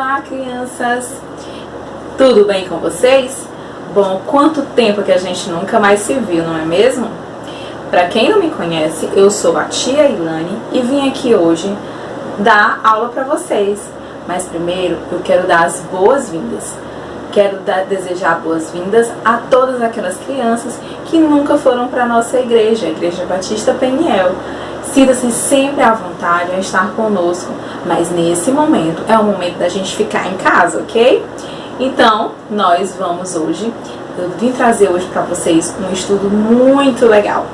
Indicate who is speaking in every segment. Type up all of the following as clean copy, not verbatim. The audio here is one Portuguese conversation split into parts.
Speaker 1: Olá, crianças! Tudo bem com vocês? Bom, quanto tempo que a gente nunca mais se viu, não é mesmo? Para quem não me conhece, eu sou a tia Ilane e vim aqui hoje dar aula para vocês. Mas primeiro eu quero dar as boas-vindas. Quero desejar boas-vindas a todas aquelas crianças que nunca foram para a nossa igreja, a Igreja Batista Peniel. Sinta-se sempre à vontade a estar conosco, mas nesse momento é o momento da gente ficar em casa, ok? Então, nós vamos hoje, eu vim trazer hoje para vocês um estudo muito legal.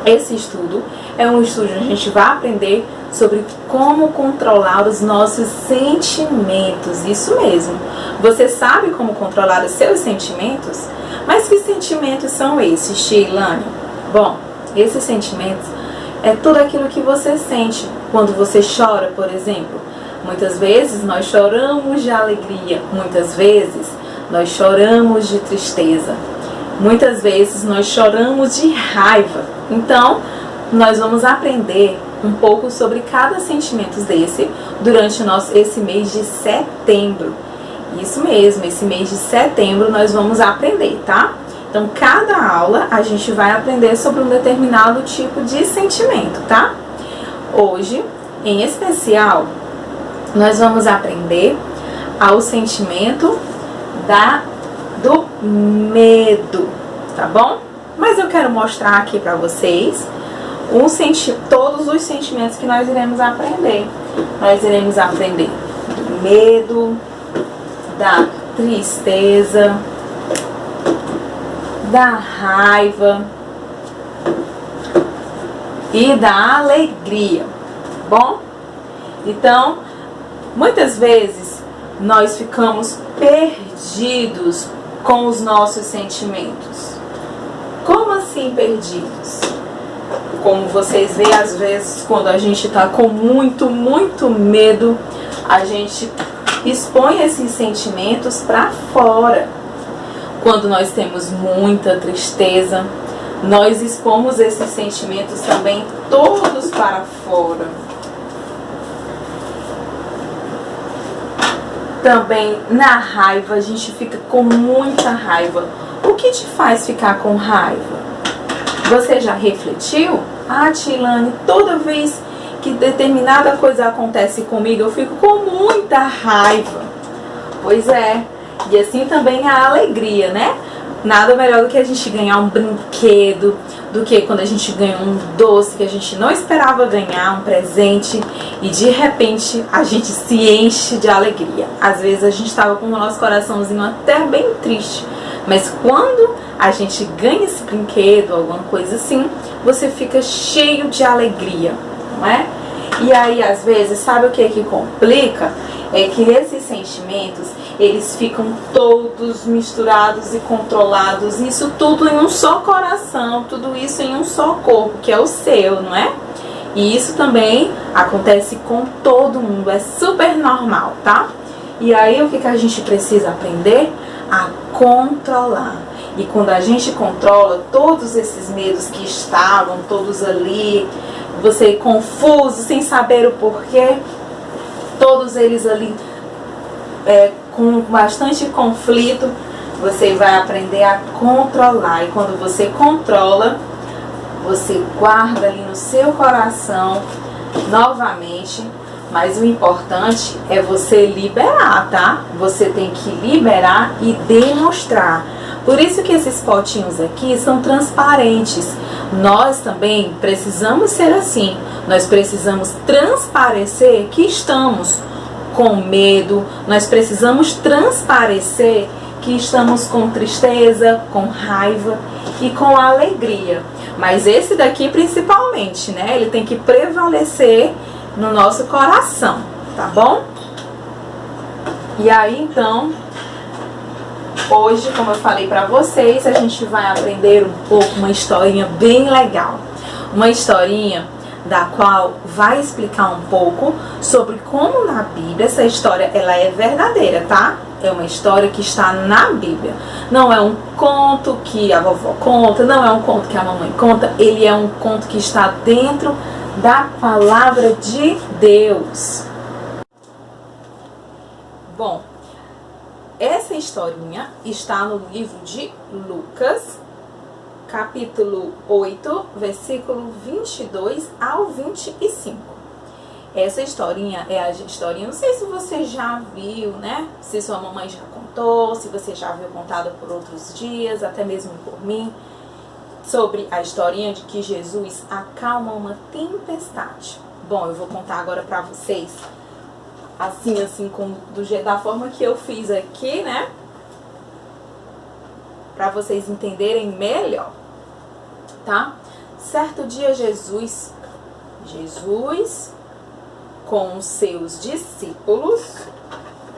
Speaker 1: Esse estudo é um estudo onde a gente vai aprender sobre como controlar os nossos sentimentos. Isso mesmo. Você sabe como controlar os seus sentimentos? Mas que sentimentos são esses, tia Ilane? Bom, esses sentimentos é tudo aquilo que você sente quando você chora, por exemplo. Muitas vezes nós choramos de alegria, muitas vezes nós choramos de tristeza, muitas vezes nós choramos de raiva. Então, nós vamos aprender um pouco sobre cada sentimento desse durante esse mês de setembro. Isso mesmo, esse mês de setembro nós vamos aprender, tá? Então, cada aula a gente vai aprender sobre um determinado tipo de sentimento, tá? Hoje, em especial, nós vamos aprender ao sentimento do medo, tá bom? Mas eu quero mostrar aqui para vocês todos os sentimentos que nós iremos aprender. Nós iremos aprender do medo, da tristeza, da raiva e da alegria, bom? Então, muitas vezes nós ficamos perdidos com os nossos sentimentos. Como assim perdidos? Como vocês veem, às vezes, quando a gente está com muito medo, a gente expõe esses sentimentos para fora. Quando nós temos muita tristeza, nós expomos esses sentimentos também todos para fora. Também na raiva, a gente fica com muita raiva. O que te faz ficar com raiva? Você já refletiu? Ah, tia Ilane, toda vez que determinada coisa acontece comigo, eu fico com muita raiva. Pois é. E assim também a alegria, né? Nada melhor do que a gente ganhar um brinquedo, do que quando a gente ganha um doce que a gente não esperava ganhar, um presente, e de repente a gente se enche de alegria. Às vezes a gente estava com o nosso coraçãozinho até bem triste, mas quando a gente ganha esse brinquedo, alguma coisa assim, você fica cheio de alegria, não é? E aí, às vezes, sabe o que complica? É que esses sentimentos, eles ficam todos misturados e controlados, isso tudo em um só coração, tudo isso em um só corpo, que é o seu, não é? E isso também acontece com todo mundo, é super normal, tá? E aí, o que a gente precisa aprender? A controlar. E quando a gente controla todos esses medos que estavam todos ali, você confuso, sem saber o porquê, todos eles ali com bastante conflito, você vai aprender a controlar. E quando você controla, você guarda ali no seu coração novamente. Mas o importante é você liberar, tá? Você tem que liberar e demonstrar. Por isso que esses potinhos aqui são transparentes. Nós também precisamos ser assim. Nós precisamos transparecer que estamos com medo. Nós precisamos transparecer que estamos com tristeza, com raiva e com alegria. Mas esse daqui principalmente, né? Ele tem que prevalecer no nosso coração, tá bom? E aí, então, hoje, como eu falei pra vocês, a gente vai aprender um pouco uma historinha bem legal. Uma historinha da qual vai explicar um pouco sobre como na Bíblia essa história ela é verdadeira, tá? É uma história que está na Bíblia. Não é um conto que a vovó conta, não é um conto que a mamãe conta, ele é um conto que está dentro da palavra de Deus. Bom, essa historinha está no livro de Lucas, capítulo 8, versículo 22 ao 25. Essa historinha é a historinha, não sei se você já viu, né? Se sua mamãe já contou, se você já viu contado por outros dias, até mesmo por mim, sobre a historinha de que Jesus acalma uma tempestade. Bom, eu vou contar agora pra vocês, assim, da forma que eu fiz aqui, né? Pra vocês entenderem melhor, tá? Certo dia Jesus com os seus discípulos,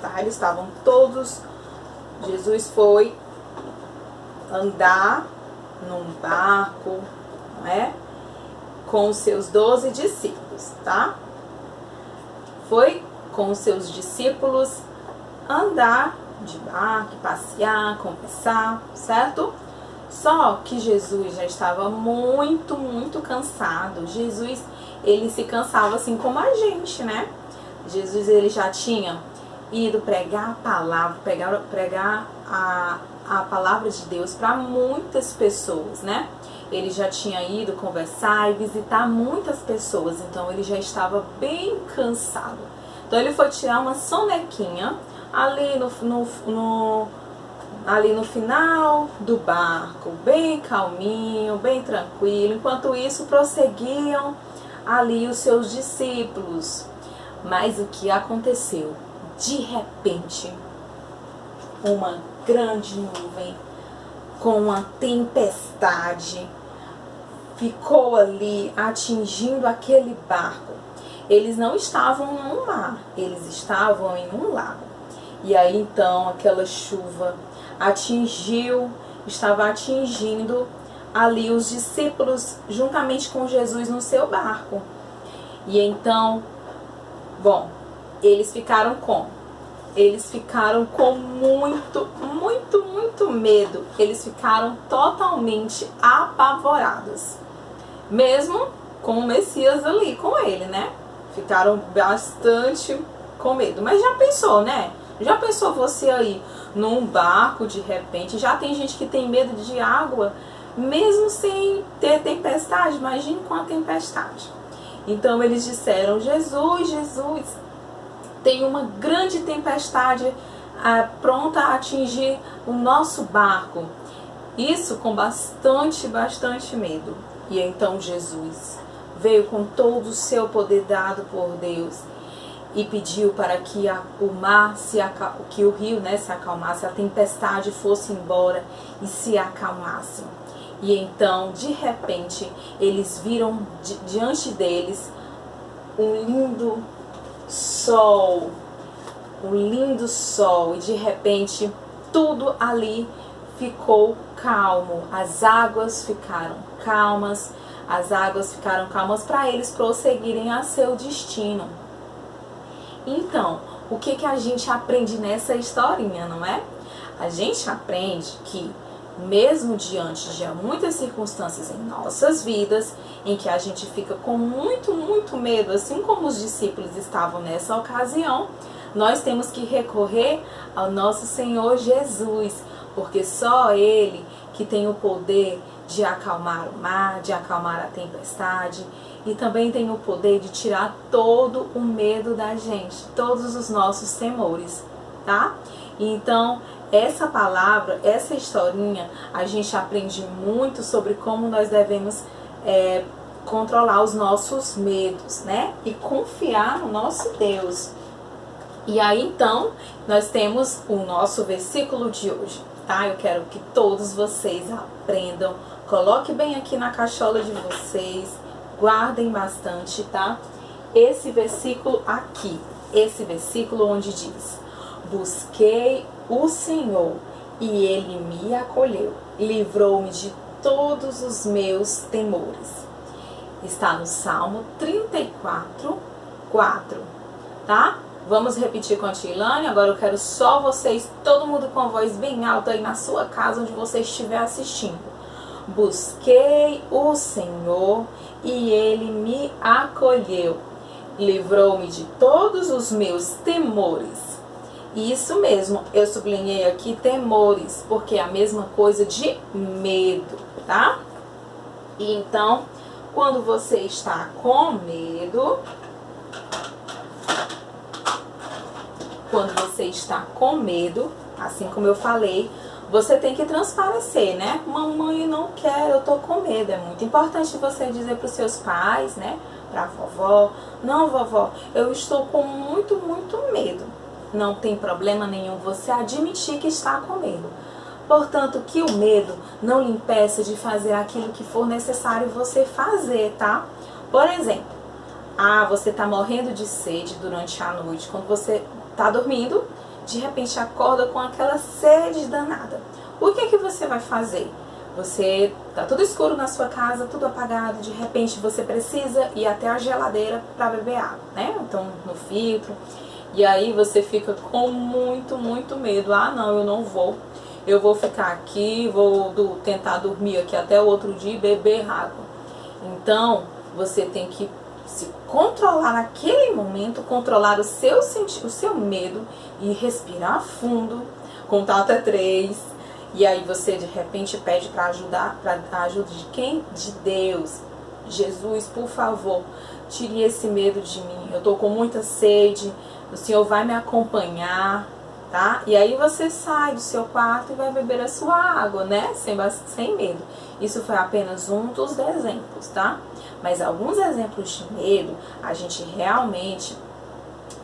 Speaker 1: tá? Eles estavam todos, Jesus foi andar num barco, não é? Com os seus 12 discípulos, tá? Foi com os seus discípulos andar de barco, passear, conversar, certo? Só que Jesus já estava muito, muito cansado. Jesus, ele se cansava assim como a gente, né? Jesus, ele já tinha ido pregar a palavra, pregar a palavra de Deus para muitas pessoas, né? Ele já tinha ido conversar e visitar muitas pessoas, então ele já estava bem cansado. Então ele foi tirar uma sonequinha ali no final do barco, bem calminho, bem tranquilo. Enquanto isso, prosseguiam ali os seus discípulos. Mas o que aconteceu? De repente, uma grande nuvem com uma tempestade ficou ali atingindo aquele barco. Eles não estavam num mar, eles estavam em um lago. E aí então aquela chuva estava atingindo ali os discípulos juntamente com Jesus no seu barco. E então, bom, eles ficaram como? Eles ficaram com muito, muito, muito medo. Eles ficaram totalmente apavorados. Mesmo com o Messias ali com ele, né? Ficaram bastante com medo. Mas já pensou, né? Já pensou você aí num barco de repente? Já tem gente que tem medo de água, mesmo sem ter tempestade. Imagine com a tempestade. Então eles disseram: Jesus, tem uma grande tempestade pronta a atingir o nosso barco. Isso com bastante medo. E então Jesus veio com todo o seu poder dado por Deus e pediu para que que o rio, né, se acalmasse, a tempestade fosse embora e se acalmasse. E então, de repente, eles viram diante deles um lindo sol, e de repente tudo ali ficou calmo, as águas ficaram calmas para eles prosseguirem a seu destino. Então, o que a gente aprende nessa historinha, não é? A gente aprende que mesmo diante de muitas circunstâncias em nossas vidas, em que a gente fica com muito, muito medo, assim como os discípulos estavam nessa ocasião, nós temos que recorrer ao nosso Senhor Jesus, porque só Ele que tem o poder de acalmar o mar, de acalmar a tempestade, e também tem o poder de tirar todo o medo da gente, todos os nossos temores, tá? Então, essa palavra, essa historinha, a gente aprende muito sobre como nós devemos controlar os nossos medos, né? E confiar no nosso Deus. E aí, então, nós temos o nosso versículo de hoje, tá? Eu quero que todos vocês aprendam, coloque bem aqui na cachola de vocês, guardem bastante, tá? Esse versículo aqui, esse versículo onde diz: busquei o Senhor e Ele me acolheu, livrou-me de todos os meus temores. Está no Salmo 34, 4, tá? Vamos repetir com a Tilane. Agora eu quero só vocês, todo mundo com a voz bem alta aí na sua casa, onde você estiver assistindo. Busquei o Senhor e Ele me acolheu, livrou-me de todos os meus temores. Isso mesmo, eu sublinhei aqui temores, porque é a mesma coisa de medo, tá? E então, quando você está com medo, assim como eu falei, você tem que transparecer, né? Mamãe, eu não quero, eu tô com medo. É muito importante você dizer para os seus pais, né? Pra vovó, não, vovó, eu estou com muito medo. Não tem problema nenhum você admitir que está com medo. Portanto, que o medo não lhe impeça de fazer aquilo que for necessário você fazer, tá? Por exemplo, você está morrendo de sede durante a noite. Quando você está dormindo, de repente acorda com aquela sede danada. O que você vai fazer? Você tá tudo escuro na sua casa, tudo apagado, de repente você precisa ir até a geladeira para beber água, né? Então, no filtro. E aí você fica com muito medo. Não, eu não vou. Eu vou ficar aqui, vou tentar dormir aqui até o outro dia e beber água. Então, você tem que se controlar naquele momento, controlar o seu medo e respirar fundo, contar até 3. E aí você de repente pede para a ajuda de quem? De Deus. Jesus, por favor, tire esse medo de mim. Eu tô com muita sede. O Senhor vai me acompanhar, tá? E aí você sai do seu quarto e vai beber a sua água, né? Sem medo. Isso foi apenas um dos exemplos, tá? Mas alguns exemplos de medo, a gente realmente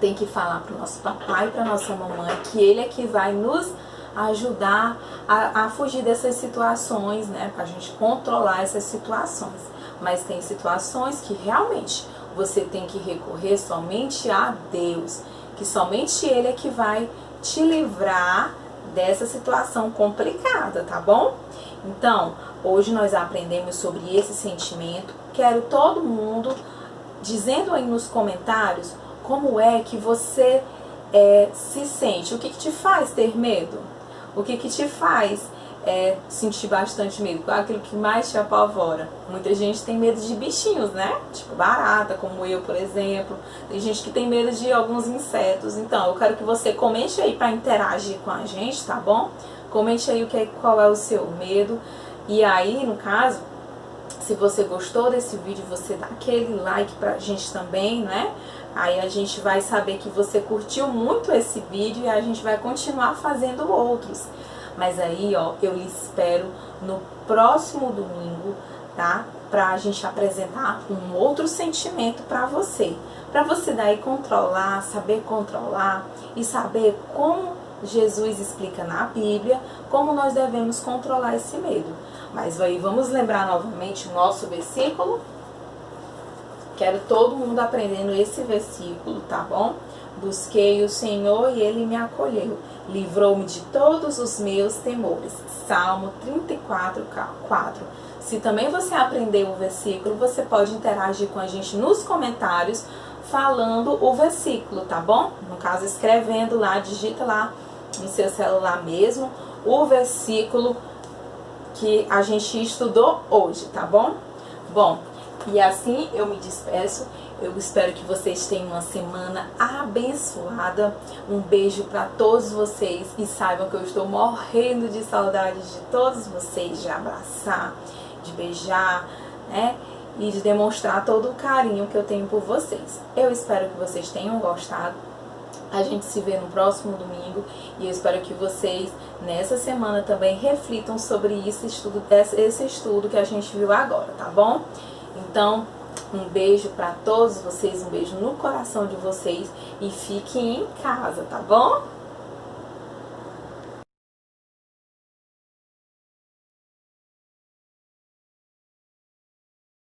Speaker 1: tem que falar para o nosso papai e para nossa mamãe que ele é que vai nos ajudar a fugir dessas situações, né? Pra gente controlar essas situações. Mas tem situações que realmente você tem que recorrer somente a Deus, que somente Ele é que vai te livrar dessa situação complicada, tá bom? Então, hoje nós aprendemos sobre esse sentimento. Quero todo mundo dizendo aí nos comentários como é que você se sente. O que te faz ter medo? O que te faz sentir bastante medo? Qual é aquilo que mais te apavora? Muita gente tem medo de bichinhos, né? Tipo barata, como eu, por exemplo. Tem gente que tem medo de alguns insetos. Então, eu quero que você comente aí para interagir com a gente, tá bom? Comente aí qual é o seu medo. E aí, no caso, se você gostou desse vídeo, você dá aquele like pra gente também, né? Aí a gente vai saber que você curtiu muito esse vídeo e a gente vai continuar fazendo outros. Mas aí, ó, eu lhe espero no próximo domingo, tá? Pra gente apresentar um outro sentimento pra você. Pra você daí controlar, saber controlar e saber como Jesus explica na Bíblia como nós devemos controlar esse medo. Mas aí vamos lembrar novamente o nosso versículo. Quero todo mundo aprendendo esse versículo, tá bom? Busquei o Senhor e Ele me acolheu. Livrou-me de todos os meus temores. Salmo 34:4. Se também você aprendeu o versículo, você pode interagir com a gente nos comentários falando o versículo, tá bom? No caso, escrevendo lá, digita lá no seu celular mesmo o versículo que a gente estudou hoje, tá bom? Bom, e assim eu me despeço. Eu espero que vocês tenham uma semana abençoada. Um beijo para todos vocês e saibam que eu estou morrendo de saudade de todos vocês, de abraçar, de beijar, né? E de demonstrar todo o carinho que eu tenho por vocês. Eu espero que vocês tenham gostado. A gente se vê no próximo domingo e eu espero que vocês nessa semana também reflitam sobre esse estudo que a gente viu agora, tá bom? Então, um beijo para todos vocês, um beijo no coração de vocês e fiquem em casa, tá bom?